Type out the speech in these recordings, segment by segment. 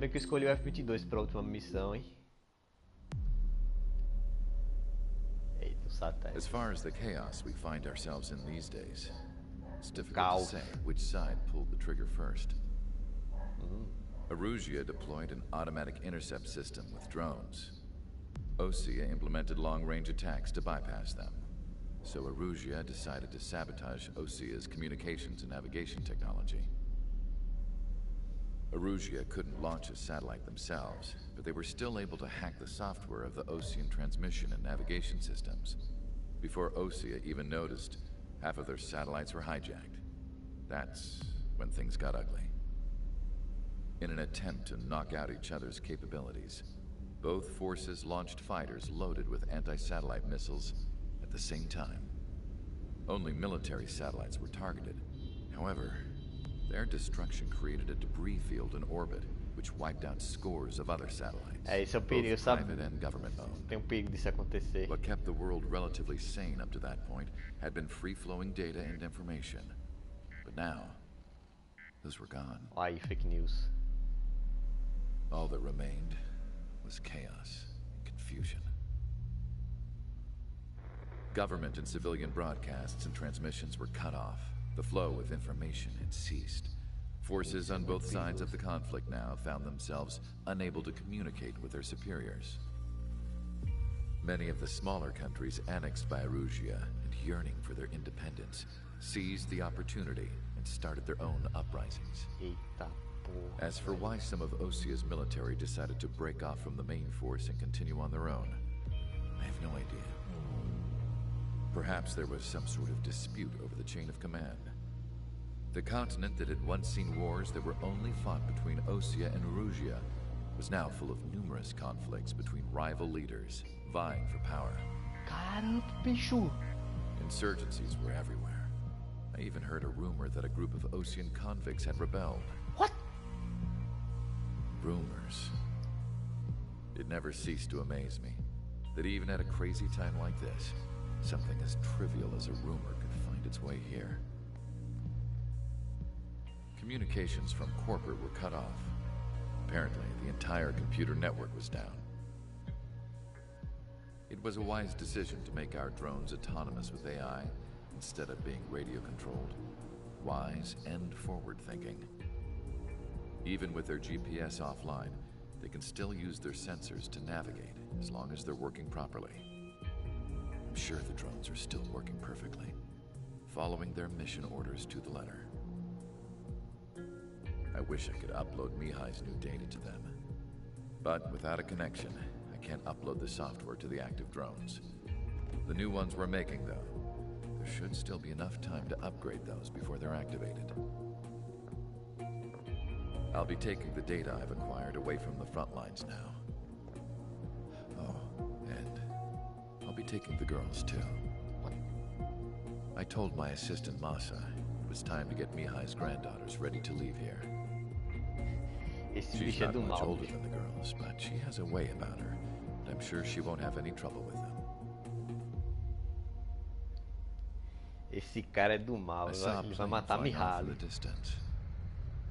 Bem que eu escolhi o F-22 pra última missão, hein? Eita, o satélite. As far as the chaos we find ourselves in these days, it's difficult to Caos. say which side pulled the trigger first. Erusia deployed an automatic intercept system with drones. Osea implemented long-range attacks to bypass them. So Erusia decided to sabotage Osea's communications and navigation technology. Erusia couldn't launch a satellite themselves, but they were still able to hack the software of the Osean transmission and navigation systems. Before Osea even noticed, half of their satellites were hijacked. That's when things got ugly. In an attempt to knock out each other's capabilities, both forces launched fighters loaded with anti-satellite missiles at the same time. Only military satellites were targeted. However, their destruction created a debris field in orbit, which wiped out scores of other satellites, Esse é o perigo, both sabe? private and government-owned. Tem um perigo disso acontecer. What kept the world relatively sane up to that point had been free-flowing data and information. But now, those were gone. Aí, fake news. All that remained was chaos and confusion. Government and civilian broadcasts and transmissions were cut off. The flow of information had ceased. Forces on both sides of the conflict now found themselves unable to communicate with their superiors. Many of the smaller countries annexed by Erusia and yearning for their independence seized the opportunity and started their own uprisings. Eita porra. As for why some of Osea's military decided to break off from the main force and continue on their own, I have no idea. Perhaps there was some sort of dispute over the chain of command. The continent that had once seen wars that were only fought between Osea and Erusia was now full of numerous conflicts between rival leaders vying for power. Caramba, bicho. Insurgencies were everywhere. I even heard a rumor that a group of Osean convicts had rebelled. What? Rumors. It never ceased to amaze me that even at a crazy time like this, something as trivial as a rumor could find its way here. Communications from corporate were cut off. Apparently, the entire computer network was down. It was a wise decision to make our drones autonomous with AI instead of being radio-controlled. Wise and forward-thinking. Even with their GPS offline, they can still use their sensors to navigate as long as they're working properly. I'm sure the drones are still working perfectly, following their mission orders to the letter. I wish I could upload Mihai's new data to them. But without a connection, I can't upload the software to the active drones. The new ones we're making, though, there should still be enough time to upgrade those before they're activated. I'll be taking the data I've acquired away from the front lines now. Oh, and I'll be taking the girls, too. I told my assistant, Masa, it was time to get Mihai's granddaughters ready to leave here. Esse She's bicho é not do much mal. older than the girls, but she has a way about her, and I'm sure she won't have any trouble with them. Esse cara é do mal. I saw a Ele vai plane matar flying off in Mihaly. the distance.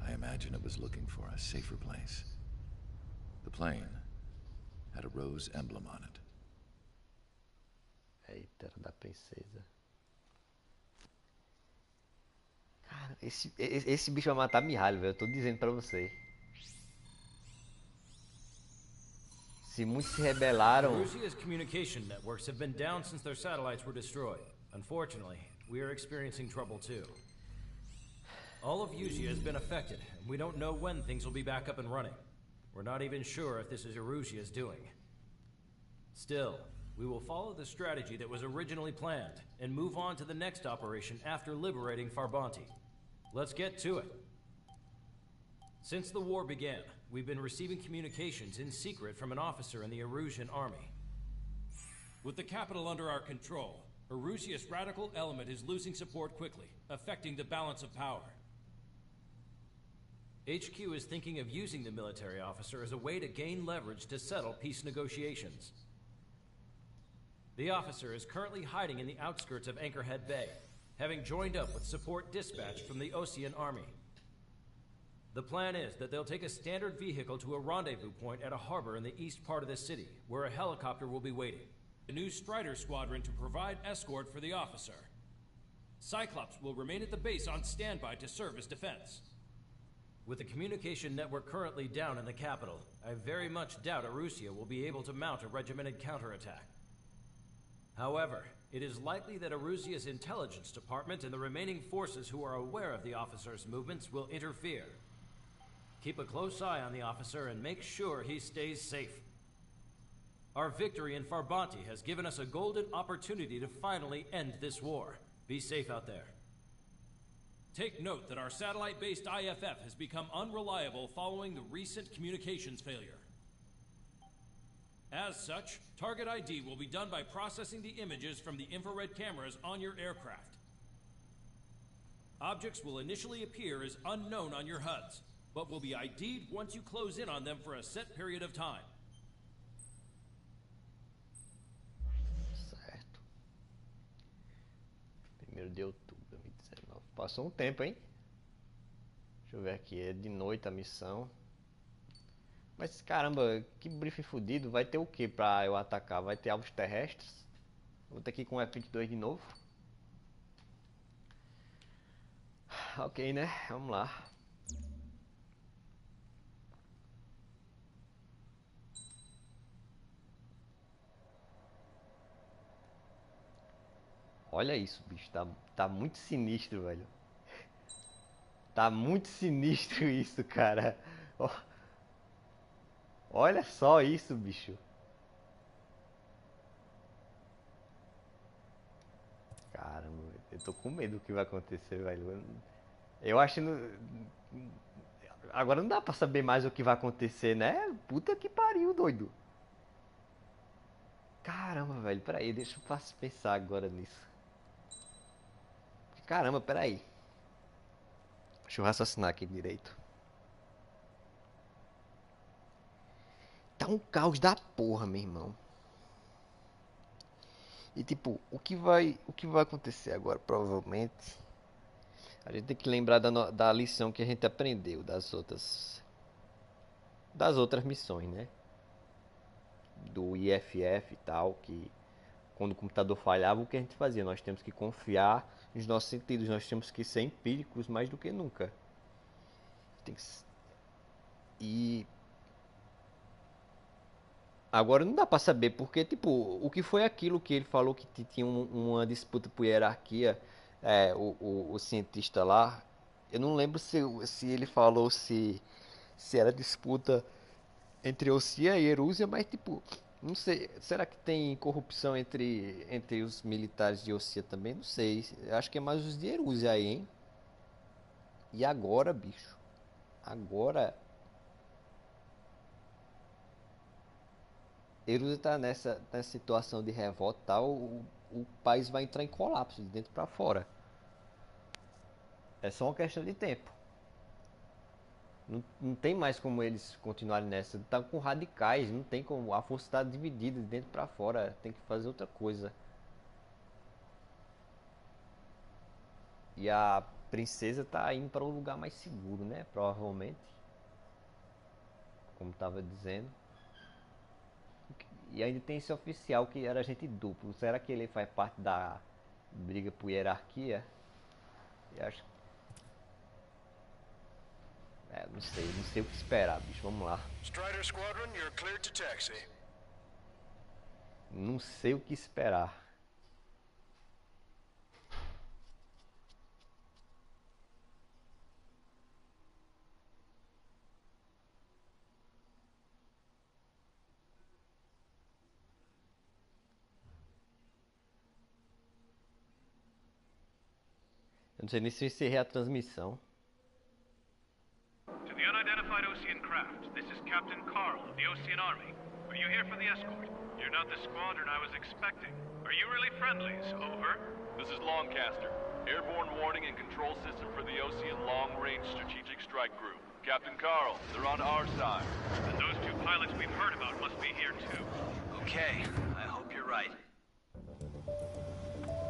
I imagine it was looking for a safer place. The plane had a rose emblem on it. Eita, era da princesa. Cara, esse bicho vai matar Mihaly, velho. Eu tô dizendo pra você. Se muitos se rebelaram. Russia's communication networks have been down since their satellites were destroyed. Unfortunately, we are experiencing trouble too. All of Erusia has been affected, and we don't know when things will be back up and running. We're not even sure if this is Erusia's doing. Still, we will follow the strategy that was originally planned, and move on to the next operation after liberating Farbanti. Let's get to it. Since the war began, we've been receiving communications in secret from an officer in the Erusian army. With the capital under our control, Erusia's radical element is losing support quickly, affecting the balance of power. HQ is thinking of using the military officer as a way to gain leverage to settle peace negotiations. The officer is currently hiding in the outskirts of Anchorhead Bay, having joined up with support dispatched from the Osean army. The plan is that they'll take a standard vehicle to a rendezvous point at a harbor in the east part of the city, where a helicopter will be waiting. A new Strider squadron to provide escort for the officer. Cyclops will remain at the base on standby to serve as defense. With the communication network currently down in the capital, I very much doubt Arusea will be able to mount a regimented counterattack. However, it is likely that Arusea's intelligence department and the remaining forces who are aware of the officer's movements will interfere. Keep a close eye on the officer and make sure he stays safe. Our victory in Farbanti has given us a golden opportunity to finally end this war. Be safe out there. Take note that our satellite-based IFF has become unreliable following the recent communications failure. As such, target ID will be done by processing the images from the infrared cameras on your aircraft. Objects will initially appear as unknown on your HUDs, but will be ID'd once you close in on them for a set period of time. Certo. 1º de outubro de 2019. Passou um tempo, hein? Deixa eu ver aqui. É de noite a missão. Mas caramba, que briefing fudido. Vai ter o que pra eu atacar? Vai ter alvos terrestres? Vou ter que ir com o F-22 de novo. Ok, né? Vamos lá. Olha isso, bicho. Tá muito sinistro, velho. Tá muito sinistro isso, cara. Olha só isso, bicho. Caramba, eu tô com medo do que vai acontecer, velho. Eu acho que agora não dá pra saber mais o que vai acontecer, né? Puta que pariu, doido. Caramba, velho. Peraí, deixa eu pensar agora nisso. Caramba, peraí. Deixa eu raciocinar aqui direito. Tá um caos da porra, meu irmão. E tipo, o que vai acontecer agora, provavelmente? A gente tem que lembrar da lição que a gente aprendeu das outras missões, né? Do IFF e tal, que quando o computador falhava, o que a gente fazia? Nós temos que confiar nos nossos sentidos, nós temos que ser empíricos mais do que nunca. E agora não dá pra saber, porque tipo, o que foi aquilo que ele falou que tinha uma disputa por hierarquia, o cientista lá. Eu não lembro se ele falou se era disputa entre Ossia e Erúzia, mas tipo, não sei, será que tem corrupção entre os militares de Ossia também? Não sei, eu acho que é mais os de Erúzia aí, hein? E agora, bicho? Agora Erúzia tá nessa situação de revolta e tal, o país vai entrar em colapso de dentro pra fora. É só uma questão de tempo. Não tem mais como eles continuarem nessa. Tá com radicais, não tem como. A força está dividida de dentro pra fora. Tem que fazer outra coisa. E a princesa tá indo para um lugar mais seguro, né? Provavelmente. Como tava dizendo. E ainda tem esse oficial que era agente duplo. Será que ele faz parte da briga por hierarquia? Eu acho. Não sei o que esperar, bicho. Vamos lá. Strider Squadron, you're cleared to taxi. Não sei o que esperar. Eu não sei nem se eu encerrei a transmissão. To the unidentified Osean craft, this is Captain Carl of the Osean Army. Are you here for the escort? You're not the squadron I was expecting. Are you really friendlies? Over. This is Longcaster. Airborne warning and control system for the Osean Long-Range Strategic Strike Group. Captain Carl, they're on our side. And those two pilots we've heard about must be here too. Okay, I hope you're right.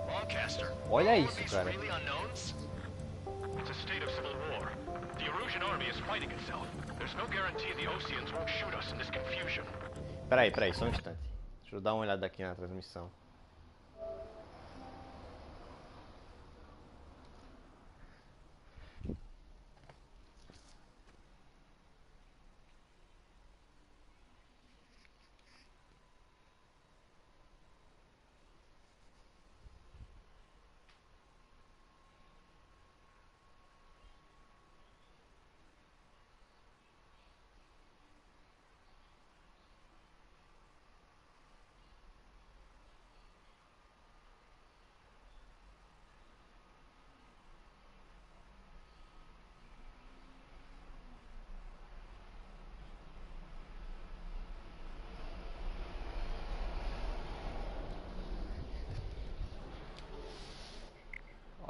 Lancaster, Olha are isso, these cara. really unknowns? It's a state of civil war. The Erusian army is fighting itself. There's no guarantee the Oceans won't shoot us in this confusion. Peraí, só um instante. Deixa eu dar uma olhada aqui na transmissão.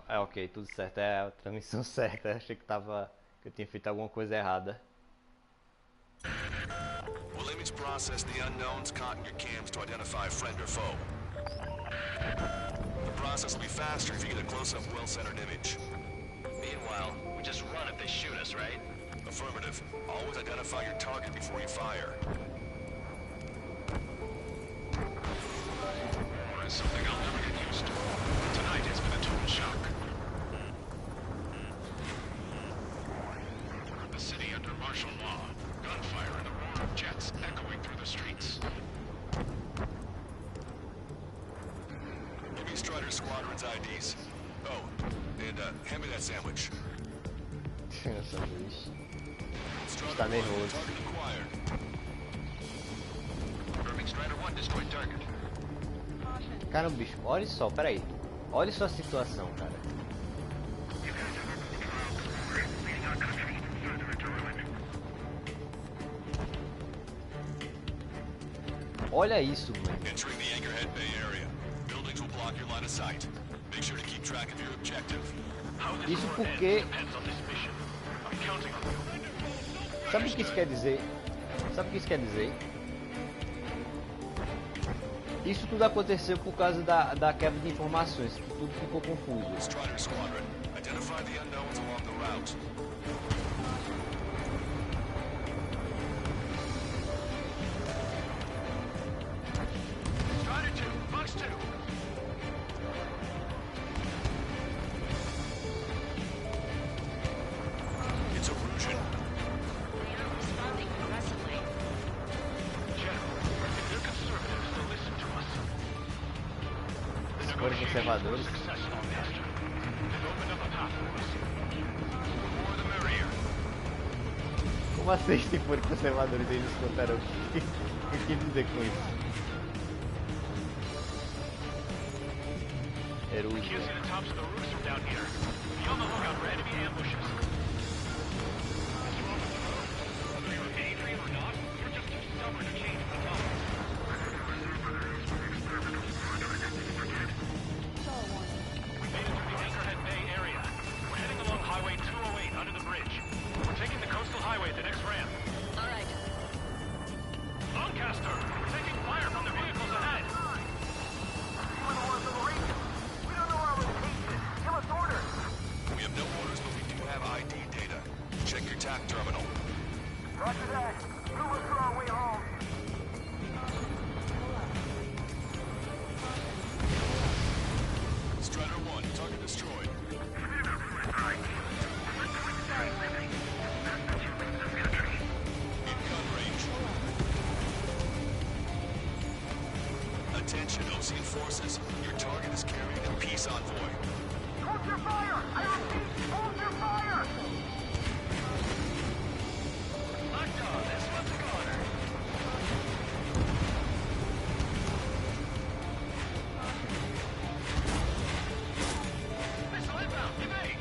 É, ok, tudo certo, é a transmissão certa. Eu achei que eu tinha feito alguma coisa errada. We'll image process the unknowns caught in your cams to identify friend or foe. The process will be faster if you get a close-up, well-centered image. Meanwhile, we just run if they shoot us, right? Affirmative. Always identify your target before you fire. It's something I'll never get used to. Tonight has been a total shock. The city under martial law. Gunfire and the roar of jets echoing through the streets. Give me Strider Squadron's IDs. Oh, and hand me that sandwich. Está nervoso. Target acquired. Confirming Strider 1 destroyed target. Cara, bicho, olha só, peraí. Olha só a situação, cara. Olha isso, mano. Entering the Anchorhead Bay area. Buildings will block your line of sight. Make sure to keep track of your objective. Isso porque... Depends on this mission. I'm counting on you. Sabe o que isso quer dizer? Sabe o que isso quer dizer? Isso tudo aconteceu por causa da quebra de informações. Tudo ficou confuso. Strider Squadron, identify the unknowns along the route. Strider 2, Fox 2. It's Erusian. They are responding aggressively. General, if they're conservatives, they'll listen to us. The Se forem negotiations were a conservadores. success, Longcaster. They've opened up a path for us. The more the merrier. Como assim, se forem conservadores, eles contaram? O que quer dizer com isso? We can't Erusian. see the tops of the roofs from down here. Be on the lookout for enemy ambushes. What's wrong with the road? Whether you're Adrian or not, you're just too stubborn to change the top. We made it through the Anchorhead Bay area. We're heading along Highway 208 under the bridge. We're taking the coastal highway at the next ramp. All right. Lancaster, we're taking fire from the vehicles ahead. We have no orders, but we do have ID data. Check your TAC terminal. Roger that. We'll look for our way home. Strider 1, target destroyed. In gun range. Attention, Ocean forces. Your target is carrying a peace envoy. Hold your fire! I repeat, hold your fire! Lockdown, this one's a goner. Missile inbound, evade!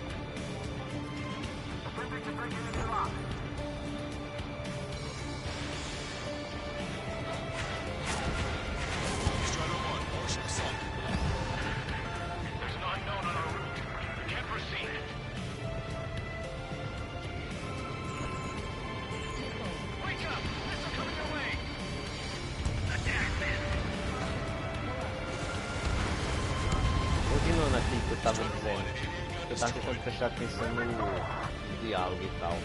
Position breaking into lock. Strider 1, warship sunk. There's an unknown on our route. We can't proceed. Wake up! Missile coming your way! Attack this! Continuando aqui que eu tava dizendo. Eu tava tentando prestar atenção diálogo e tal.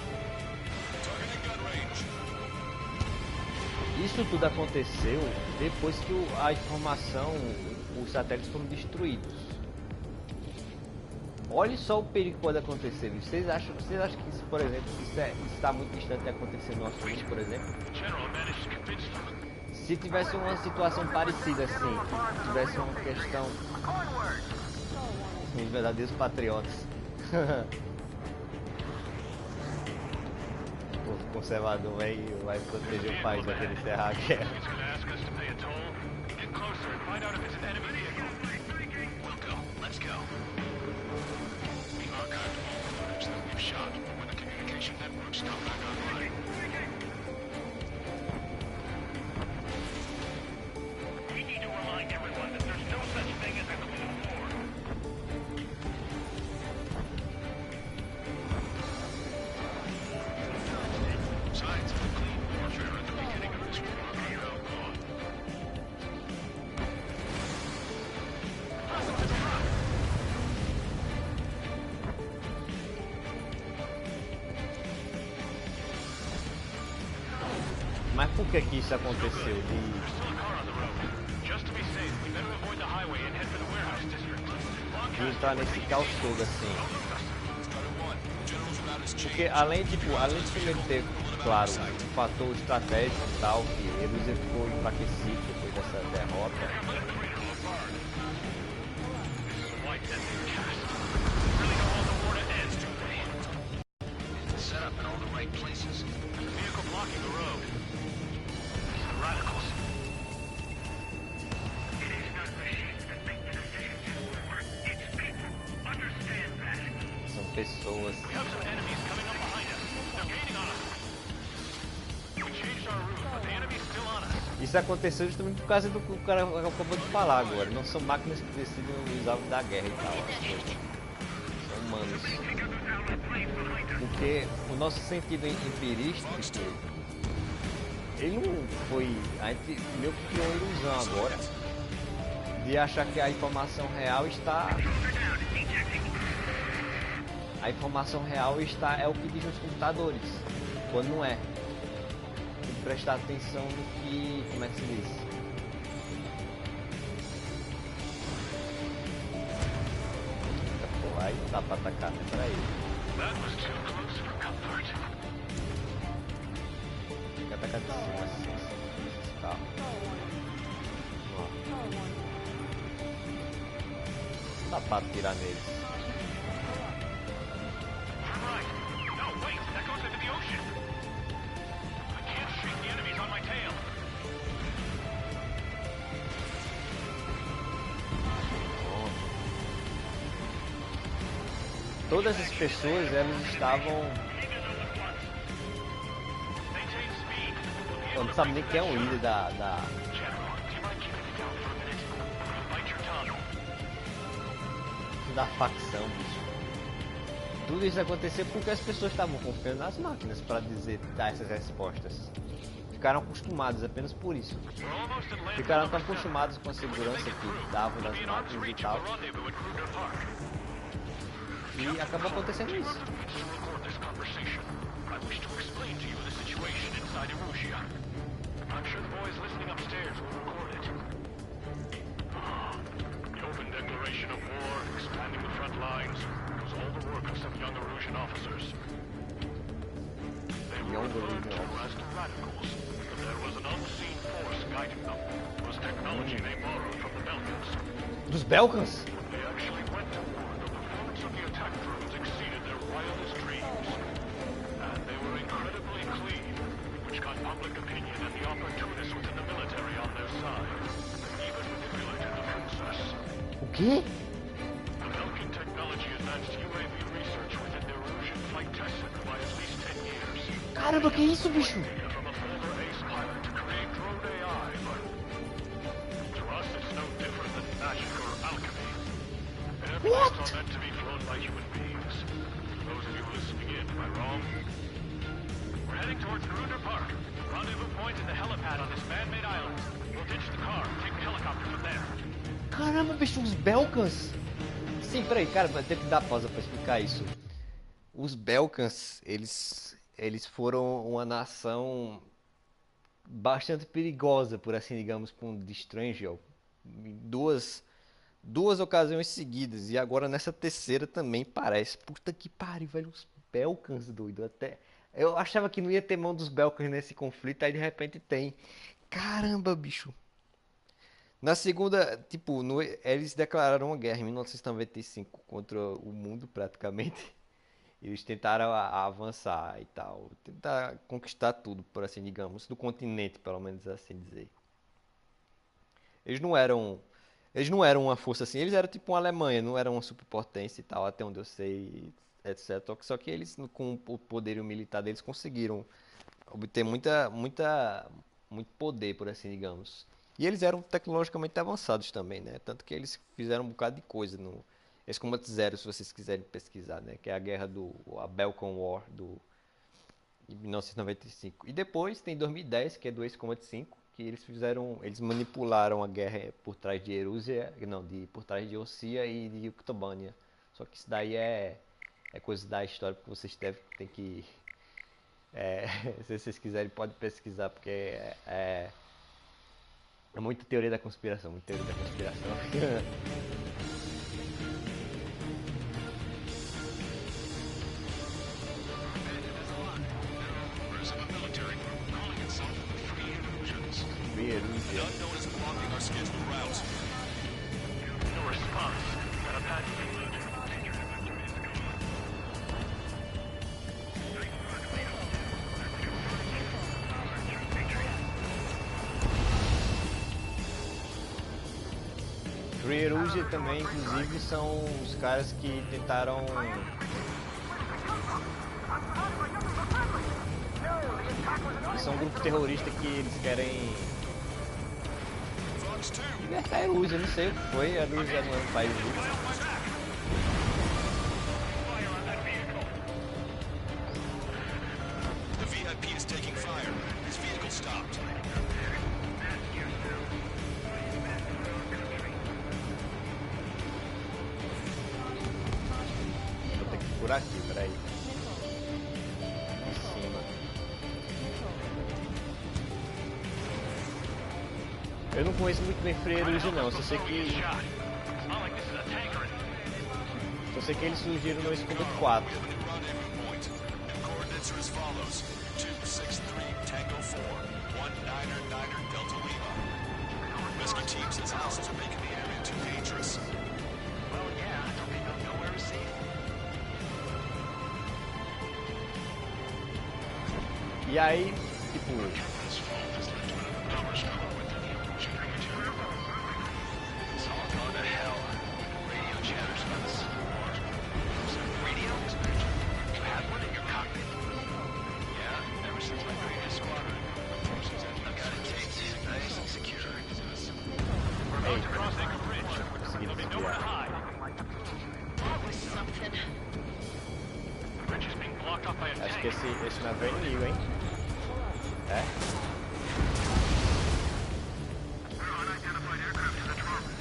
Isso tudo aconteceu depois que a informação, os satélites foram destruídos. Olha só o perigo que pode acontecer. Vocês acham que isso, por exemplo, isso está muito distante de acontecer no nosso mundo, por exemplo? Se tivesse uma situação parecida assim, tivesse uma questão, os verdadeiros patriotas, o conservador vai proteger o país, vai querer encerrar a guerra. Mas por que isso aconteceu? De entrar nesse caos todo assim. Porque além de primeiro ter, claro, um fator estratégico e tal, que Jerusalém ficou enfraquecido depois dessa derrota. Pessoas. Isso aconteceu justamente por causa do que o cara acabou de falar agora. Não são máquinas que decidem os alvos da guerra e tal. São humanos. Porque o nosso sentido empirístico, ele não foi. A gente meio que criou uma ilusão agora de achar que a informação real está. A informação real é o que diz nos computadores, quando não é. Tem que prestar atenção no que, como é que se diz? Pô, aí não dá pra atacar, né? Peraí. Tem que atacar de cima, assim, tá. Não dá pra atirar neles. Todas as pessoas, elas estavam... Eu não sabe nem quem é o líder da facção, bicho. Tudo isso aconteceu porque as pessoas estavam confiando nas máquinas para dar essas respostas. Ficaram acostumados apenas por isso. Ficaram tão acostumados com a segurança que davam das máquinas e tal. E acabou acontecendo isso. Dos Belkans? O quê? Caramba, que isso, bicho? What? Caramba, bicho, os Belkans? Sim, peraí, cara, vai ter que dar pausa pra explicar isso. os Belkans, eles foram uma nação bastante perigosa, por assim digamos, para um de Stranger. Em duas ocasiões seguidas. E agora nessa terceira também parece. Puta que pariu, velho. Os Belkans, doido. Até. Eu achava que não ia ter mão dos Belkans nesse conflito, aí de repente tem. Caramba, bicho. Na segunda, tipo, eles declararam uma guerra em 1995 contra o mundo, praticamente. Eles tentaram avançar e tal. Tentar conquistar tudo, por assim digamos. Do continente, pelo menos assim dizer. Eles não eram. Eles não eram uma força assim, eles eram tipo uma Alemanha, não eram uma superpotência e tal, até onde eu sei, etc. Só que eles, com o poderio militar deles, conseguiram obter muito poder, por assim digamos. E eles eram tecnologicamente avançados também, né? Tanto que eles fizeram um bocado de coisa no esse Combat Zero, se vocês quiserem pesquisar, né? Que é a guerra a Balkan War de 1995. E depois tem 2010, que é do Ace Combat 5, que eles manipularam a guerra por trás de Erusia, não, por trás de Ossia e de Yuktobania. Só que isso daí é coisa da história, porque vocês tem que se vocês quiserem pode pesquisar, porque é muita teoria da conspiração, muita teoria da conspiração. Free Erusia. Unknown is blocking our scheduled route. No response. Got a package. Free Erusia também, inclusive, são os caras que tentaram. São um grupo terrorista que eles querem libertar a Erusia, não sei o que foi, a Erusia não é um país livre. The VIP is taking fire. His vehicle stopped. Vou ter que ir por aqui, peraí. Em cima. Eu não conheço muito bem Free Erusia não, só sei que eles surgiram no Ace Combat 4. Coordinates are as follows: 263 Tango 4, 1999 Delta Lima. Rescue team says hostiles are making the area too dangerous. Well, yeah, they don't know where to see. E aí, tipo, It's all gone to hell. Radio chatters about the Civil War. Radio? You have one in your cockpit? Yeah, ever since my previous squadron. I've got it taped, nice and secure. We're about to cross Anchor Bridge. There'll be nowhere to hide. That was something. The bridge is being blocked off by a acho que tank. esse navio é inimigo, hein? É? Unidentified aircraft in the Trombus.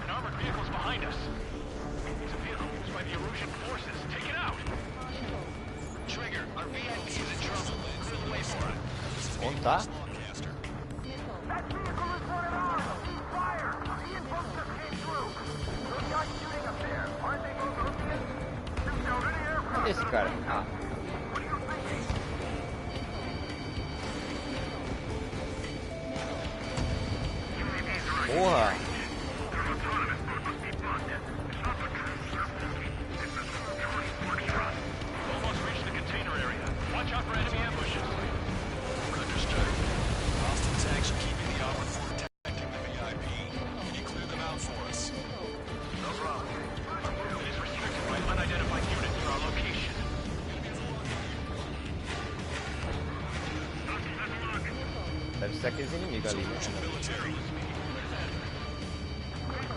An armored vehicle's behind us. It's a vehicle used by the Erusian forces. Take it out. Trigger, our VIP is in trouble. Clear the way for it. Onde tá? Broadcaster. That vehicle is running out! Cease fire! The info just came through! Those guys shooting up there, aren't they both Russians? Shoot down any aircraft! Cadê esse cara? Ah, What are you thinking? porra! Almost reached the container area. Watch out for enemy ambushes. Understood. Hostile tanks are keeping the armored fort protecting the VIP. Can you clear them out for us? No problem. It is restricted by unidentified units in our location. Deve ser aqueles inimigos ali, né? Military.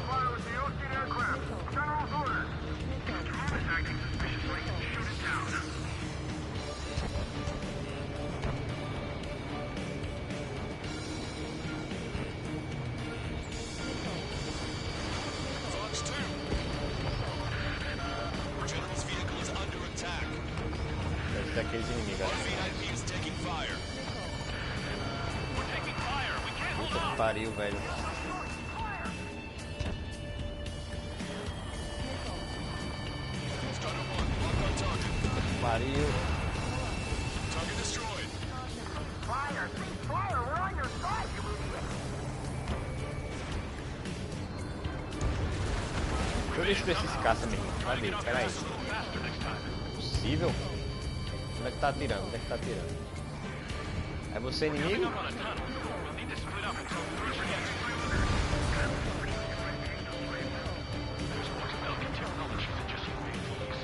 Fire with the Ocean aircraft! General's orders! Is acting suspiciously. Shoot it down. Fox 2. General's vehicle is under attack. aqueles inimigos ali. VIP is taking fire. We're taking fire. We can't hold Puta que on. pariu, velho. Strider 1, lock on target. Pariu. Target destroyed. Fire! Cease fire! We're on your side, you idiot! Deixa eu destruir esses caça mesmo. Cadê? Pera aí. Possível? Onde é que tá atirando? Onde é que tá atirando? É você inimigo? On a tunnel. We'll need to split up until three reactors. There's more developing technology than just UAVs.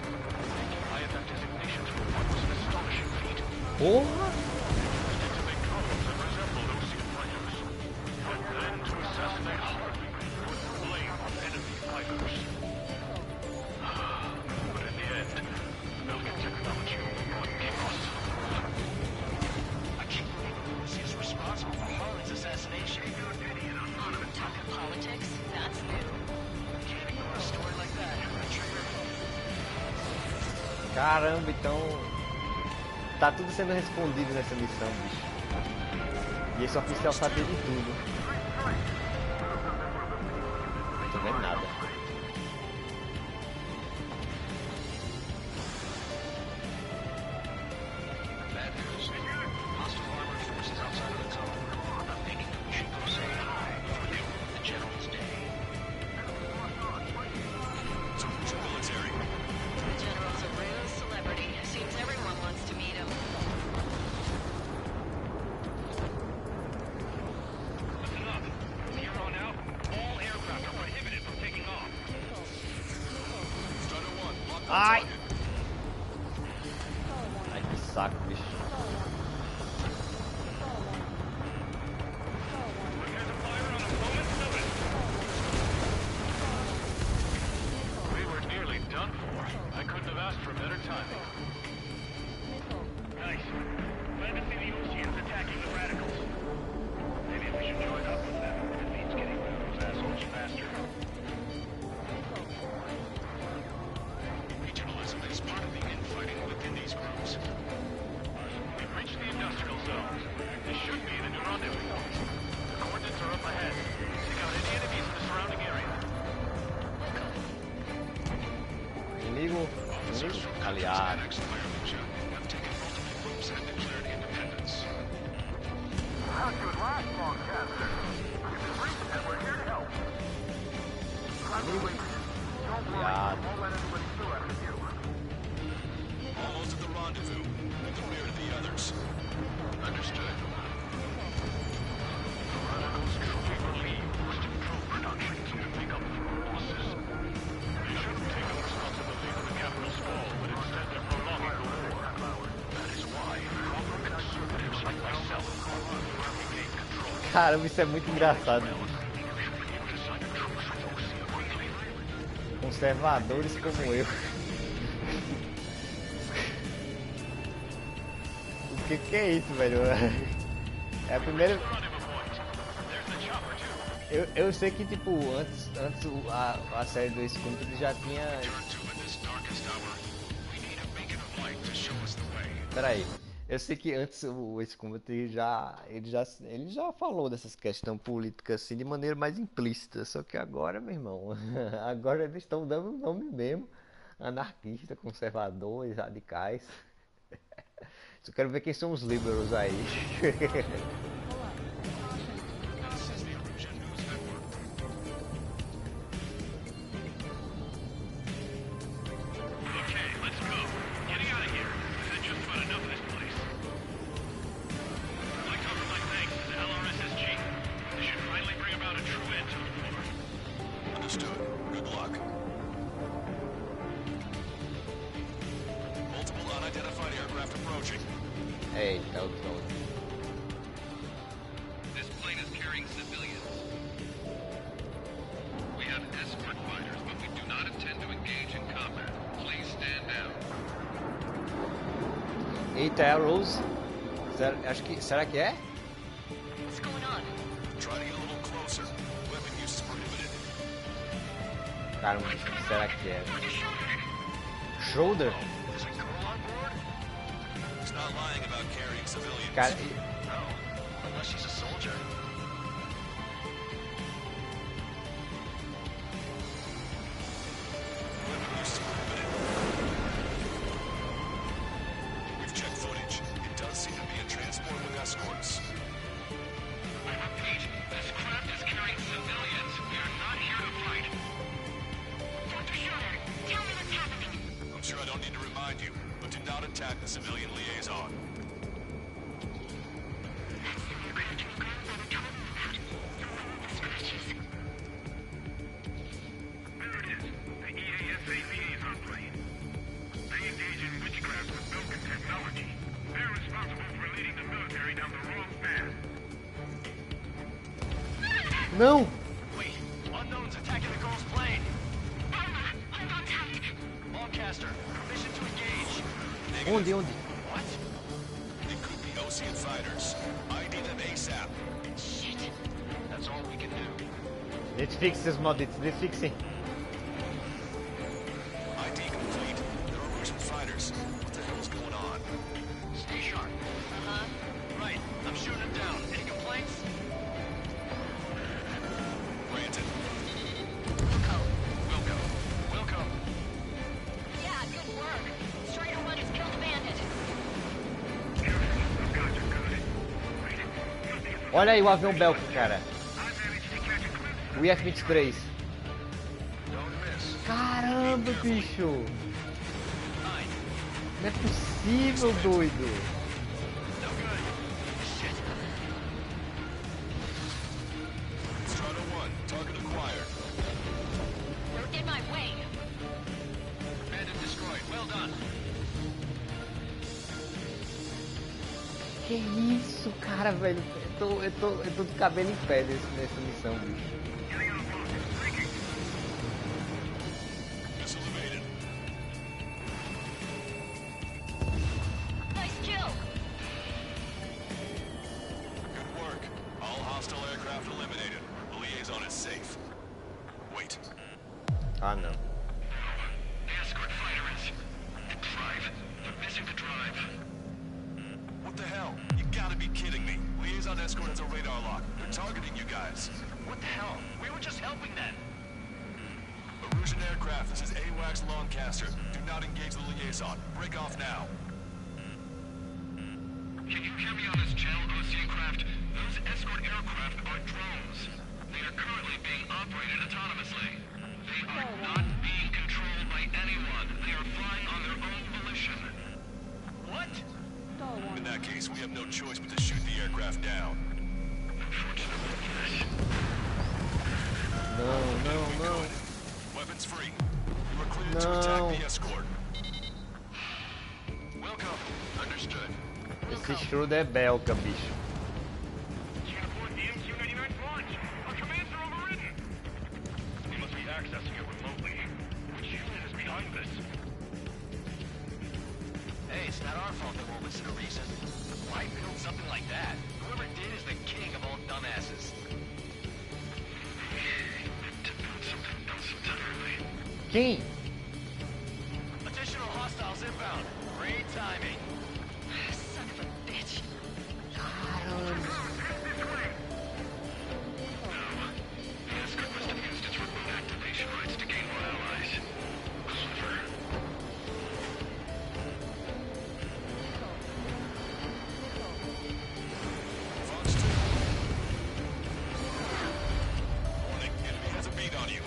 Taking IFF designations for one was an astonishing feat. Porra! To make drones that resembled Osean fighters. But then to assassinate hardly with the blame of enemy fighters. But in the end, Belgian technology won chaos. I can't believe Lucy is responsible for Harlan's assassination. Talking politics? That's new. Can't ignore a story like that. Trigger. Caramba, então. Tá tudo sendo respondido nessa missão, bicho. E esse oficial sabia de tudo. Não tô vendo nada. Bad news. Hostile armored forces outside of the tunnel. I'm thinking we should go say hi before they ruin the general's day. To military. The general's a real celebrity. Seems everyone wants to meet him. Listen up. From here on out, all aircraft are prohibited from taking off. Strider 1, lock on Ai! target. Ai, que saco, bicho. Prepare to fire on a moment's notice. We were nearly done for. I couldn't have asked for better timing. Nice. Glad to see the Oceans attacking the radicals. Maybe we should join up with them if it means getting rid of those assholes faster. Regionalism is part of the infighting within these groups. We've reached the industrial zone. This should be the new rendezvous point. The coordinates are up ahead. Take out any enemies in the surrounding area. Inimigo. Aliado. Have taken multiple groups and declared independence. How'd you last long, Caster? You've been reaching and we're here to help. Don't worry, Aliado. we won't let anybody through after you. Almost at the rendezvous. In the rear of the others. Understood. The radicals truly believe boosting drone production can make up for losses. They shouldn't take up responsibility for the capital's fall, but instead they're prolonging the war. That is why proper conservatives like myself are regain control. Caramba, isso é muito engraçado. Conservadores como eu. O que é isso, velho? É a primeira. Eu sei que, tipo, antes a série do Ace Combat já tinha. Pera aí. Eu sei que antes o Ace Combat ele já falou dessas questões políticas assim de maneira mais implícita. Só que agora, meu irmão, agora eles estão dando um nome mesmo. Anarquista, conservadores, radicais. Só quero ver quem são os liberals aí. Okay, let's go. Getting out of here. I've had just about enough of this place. I'd like to offer my thanks to the LRSSG. This should finally bring about a true end to the war. Understood. Good luck. Multiple unidentified aircraft approaching. Eita, o drone. This plane is carrying civilians. We have escort fighters, but we do not intend to engage in combat. Please stand down. Eita, é a Rose. Será que é? What's going on? Try to get a little closer. Weapon use is prohibited. Caramba, será que é? Shoulder? Is a girl on board? not lying about carrying civilians. Cara, No, unless she's a soldier. Weapon use is prohibited. We've checked footage. It does seem to be a transport with escorts. I repeat, this craft is carrying civilians. We are not here to fight. Dr. Schroeder, tell me what's happening. I'm sure I don't need to remind you, but do not attack the civilian liaison. That's the aircraft your grandfather told me about. The one with the scratches. There it is. The EASA liaison plane. They engage in witchcraft with Belkin technology. They're responsible for leading the military down the wrong path. não! Wait, unknown's attacking the girl's plane. Alma, hold on tight. Lancaster, permission to engage. Onde, onde? What? It could be Ocean fighters. ID them ASAP. Shit. That's all we can do. Identifique seus malditos, identifique-se. ID complete. There are Russian fighters. What the hell is going on? Stay sharp. Uh-huh. Right, I'm shooting them down. Any complaints? Granted. Wilco. Yeah, good work. Strider 1 has killed a bandit. I've got you good. Wait, Olha aí o avião Belka, cara. I managed to catch a glimpse. O IF-23. Don't miss. Caramba, bicho. Não é possível, doido. No good. Shit. Strider 1, target acquired. You're in my way. Bandit destroyed. Well done. Que isso, cara, velho. Eu tô de cabelo em pé nessa missão, bicho. Missile evaded. Nice kill. Good work. All hostile aircraft eliminated. The liaison is safe. Wait. Ah, não. The escort fighter is... The drive. They're missing the drive. What the hell? You gotta be kidding me. Liaison escort has a radar lock. They're targeting you guys. What the hell? We were just helping them. Erusian aircraft, this is AWACS Lancaster. Do not engage the liaison. Break off now. Can you hear me on this channel, Ocean craft? Those escort aircraft are drones. They are currently being operated autonomously. They are not being controlled by anyone. They are flying on their own volition. What? In that case, we have no choice but to shoot the aircraft down. Unfortunately, yes. Não. Weapons free. You are cleared to No. attack the escort. Welcome. Understood. Esse Schroeder é Belka, bicho. Can't afford the MQ-99's launch. Our commands are overridden. We must be accessing it remotely. Which unit is behind this? Hey, it's not our fault they won't listen to reason. Why build something like that? Whoever did is the king of all dumbasses. To build something else entirely. Quem? Additional hostiles inbound. Great timing. Son of a bitch. The escort must have used its remote activation rights to gain more allies. Clever. Fox 2. Warning, enemy has a beat on you.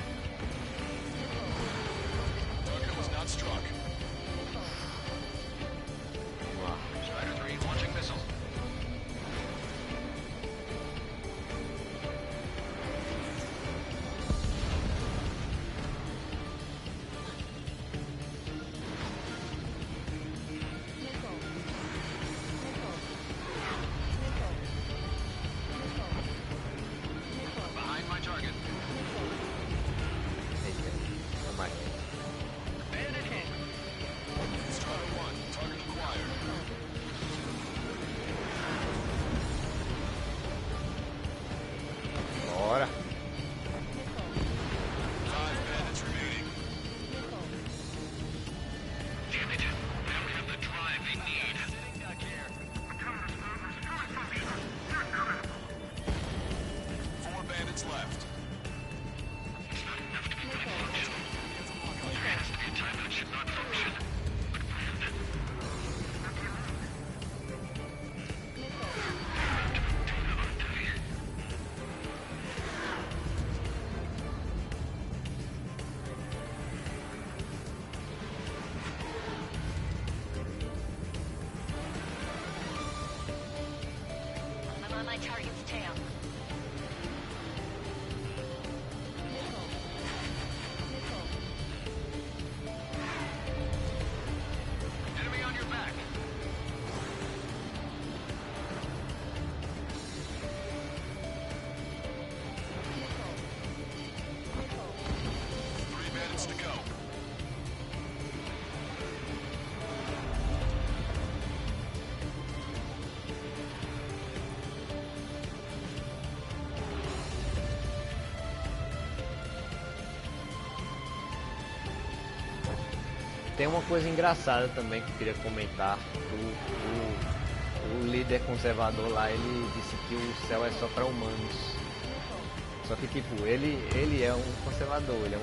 Tem uma coisa engraçada também que eu queria comentar. O líder conservador lá, ele disse que o céu é só para humanos. Só que tipo, ele é um conservador, ele é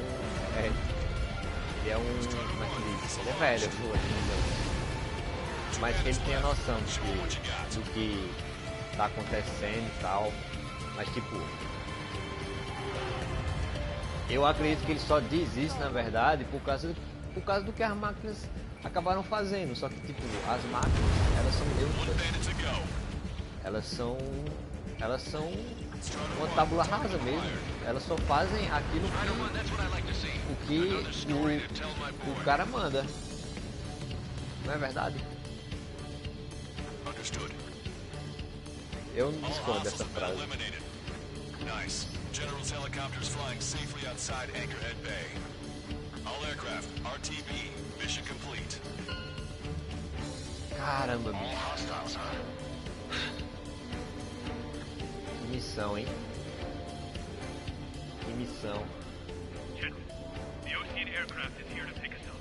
um, como é que diz? Ele é velho, mas que ele tem a noção do que tá acontecendo e tal. Mas tipo, eu acredito que ele só diz isso na verdade por causa do que as máquinas acabaram fazendo. Só que tipo, as máquinas, elas são neutras. Elas são uma tábula rasa mesmo. Elas só fazem aquilo que o cara manda. Não é verdade? Eu não discordo dessa frase. Nice. General's helicopters flying safely outside Anchorhead Bay. All aircraft, RTB, mission complete. Caramba, bicho. Que missão, hein? Que missão. General, the Ocean aircraft is here to pick us up.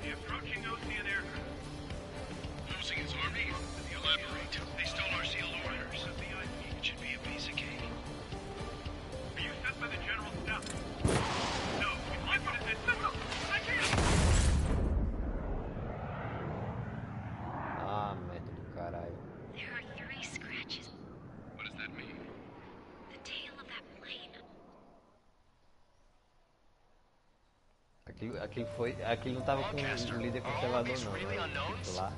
The approaching Ocean aircraft. Losing its army? Elaborate. They stole our sealed orders. It should be a piece of cake. Are you sent by the General's staff? No, I put it in system. I can't. Ah, merda do caralho. There are 3 scratches. What does that mean? The tail of that plane. Aquilo não tava com o líder conservador não, né? Tipo lá.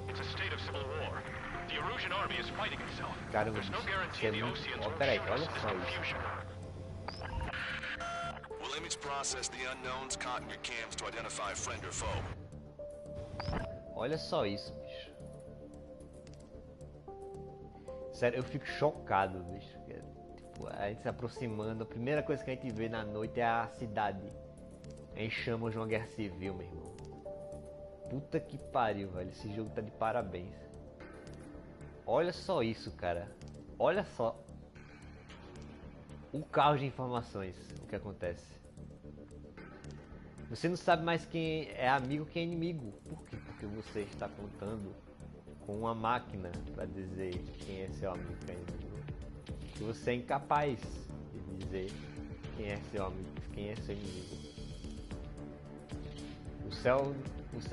It's a state of civil war. The Erusian army is fighting itself. Cara, There's no isso guarantee é the muito... Oceans Ó, will peraí, assure olha us só their isso. future. We'll image process the unknowns caught in your cams to identify friend or foe. Olha só isso, bicho. Sério, eu fico chocado, bicho. Tipo, a gente se aproximando, a primeira coisa que a gente vê na noite é a cidade em chamas de uma guerra civil, meu irmão. Puta que pariu, velho. Esse jogo tá de parabéns. Olha só isso, cara. Olha só. O caos de informações, o que acontece. Você não sabe mais quem é amigo e quem é inimigo. Por quê? Porque você está contando com uma máquina para dizer quem é seu amigo e quem é inimigo. E você é incapaz de dizer quem é seu amigo e quem é seu inimigo. O céu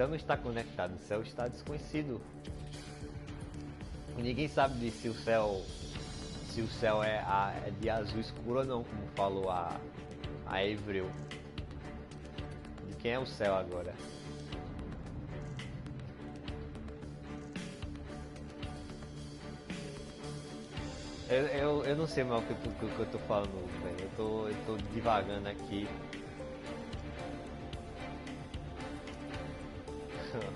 não está conectado, o céu está desconhecido. Ninguém sabe se o céu é de azul escuro ou não, como falou a Avril. De quem é o céu agora? Eu não sei mais o que eu tô falando, velho. Eu tô divagando aqui.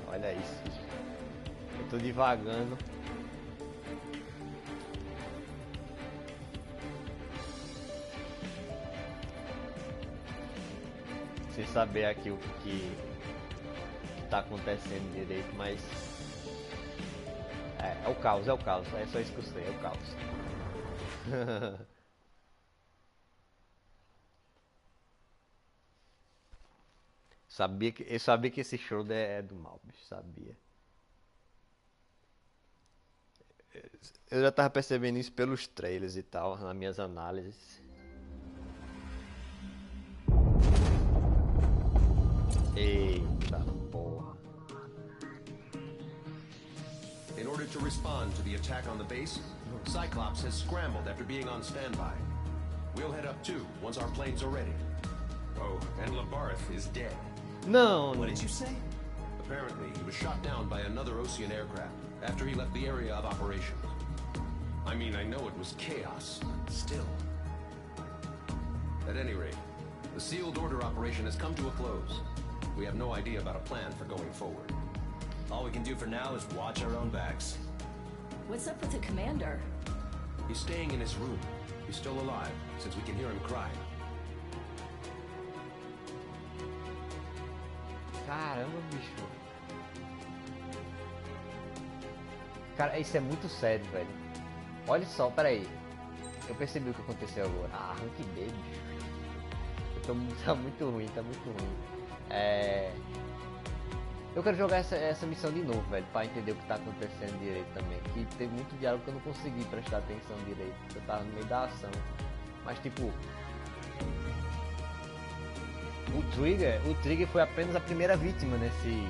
Olha isso. Eu tô divagando. Sem saber aqui o que tá acontecendo direito, mas é o caos, é só isso que eu sei, é o caos. Eu sabia que esse show é do mal, bicho, sabia. Eu já tava percebendo isso pelos trailers e tal, nas minhas análises. Eita porra. In order to respond to the attack on the base, Cyclops has scrambled after being on standby. We'll head up too once our planes are ready. Oh, and Labarth is dead. Não. What did you say? Apparently, he was shot down by another Ocean aircraft after he left the area of operations. I mean, I know it was chaos, but still. At any rate, the sealed order operation has come to a close. We have no idea about a plan for going forward. All we can do for now is watch our own backs. What's up with the commander? He's staying in his room. He's still alive, since we can hear him crying. Caramba, bicho. Cara, isso é muito sério, velho. Olha só, peraí. Eu percebi o que aconteceu agora. Ah, arranque dele, bicho. Tá muito ruim, tá muito ruim. Eu quero jogar essa missão de novo, velho, pra entender o que tá acontecendo direito também. Que teve muito diálogo que eu não consegui prestar atenção direito, porque eu tava no meio da ação. Mas tipo, o Trigger foi apenas a primeira vítima nesse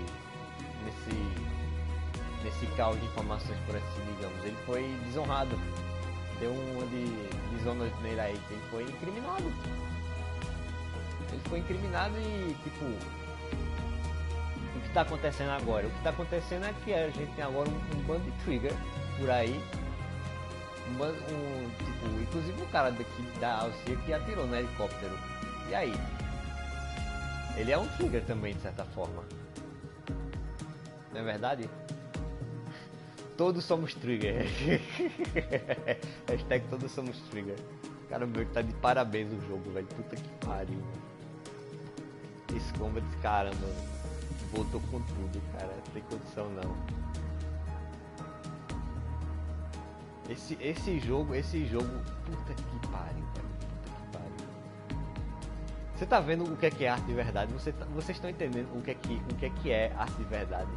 caos de informações, por assim digamos. Ele foi desonrado. Deu uma de desonra nele aí, que ele foi incriminado. Ele foi incriminado e tipo, o que tá acontecendo agora? O que tá acontecendo é que a gente tem agora um bando de Trigger por aí. Tipo, inclusive o cara daqui da Alcia que atirou no helicóptero. E aí? Ele é um Trigger também, de certa forma. Não é verdade? Todos somos Trigger. Hashtag todos somos Trigger. Cara, meu que tá de parabéns o jogo, velho. Puta que pariu. Esse combat, caramba, voltou com tudo, cara. Não tem condição não. Esse jogo, puta que pariu, cara. Puta que pariu. Você tá vendo o que é arte de verdade? Vocês estão entendendo o que é arte de verdade?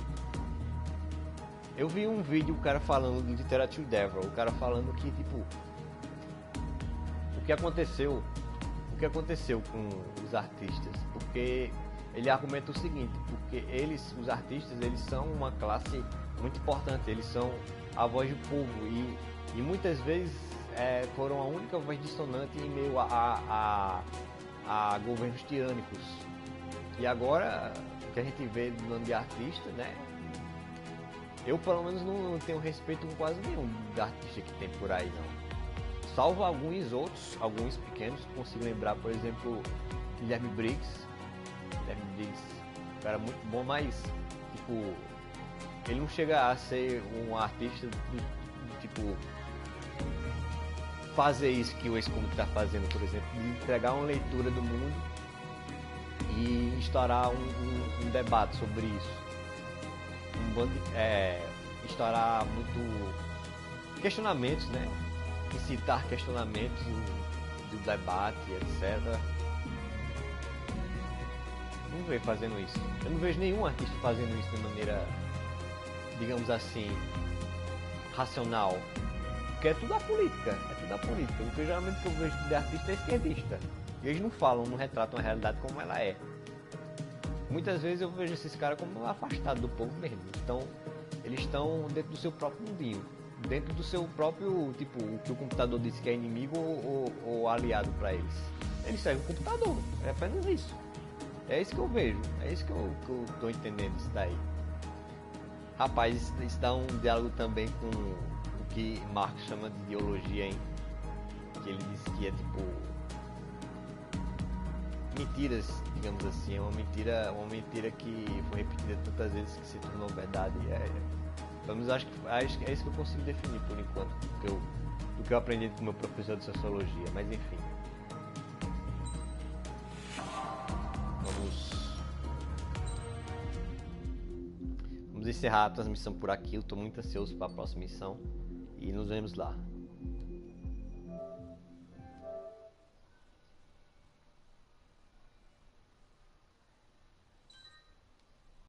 Eu vi um vídeo, o cara falando de Literature Devil, o cara falando que, tipo, o que aconteceu com os artistas, porque ele argumenta o seguinte, porque os artistas, eles são uma classe muito importante, eles são a voz do povo e muitas vezes foram a única voz dissonante em meio a governos tirânicos. E agora, o que a gente vê do nome de artista, né? Eu pelo menos não tenho respeito com quase nenhum artista que tem por aí, não. Salvo alguns outros, alguns pequenos, que consigo lembrar, por exemplo, Guilherme Briggs, um cara muito bom, mas tipo, ele não chega a ser um artista tipo fazer isso que o ex-combo está fazendo, por exemplo, de entregar uma leitura do mundo e instaurar um debate sobre isso. Instaurar muito questionamentos, né? Incitar questionamentos do debate, etc. Não vejo fazendo isso. Eu não vejo nenhum artista fazendo isso de maneira, digamos assim, racional. Porque é tudo a política. Porque geralmente o que eu vejo de artista é esquerdista. E eles não falam, não retratam a realidade como ela é. Muitas vezes eu vejo esses caras como afastados do povo mesmo. Então, eles estão dentro do seu próprio mundinho. Dentro do seu próprio, tipo, o que o computador disse que é inimigo ou aliado para eles. Eles seguem o computador. É apenas isso. É isso que eu vejo. É isso que eu tô entendendo isso daí. Rapaz, isso dá um diálogo também com o que Marx chama de ideologia, hein? Que ele disse que é tipo mentiras, digamos assim, é uma mentira que foi repetida tantas vezes que se tornou verdade. Pelo menos acho que é isso que eu consigo definir por enquanto, do que eu aprendi com o meu professor de sociologia, mas enfim. Vamos encerrar a transmissão por aqui, eu estou muito ansioso para a próxima missão e nos vemos lá.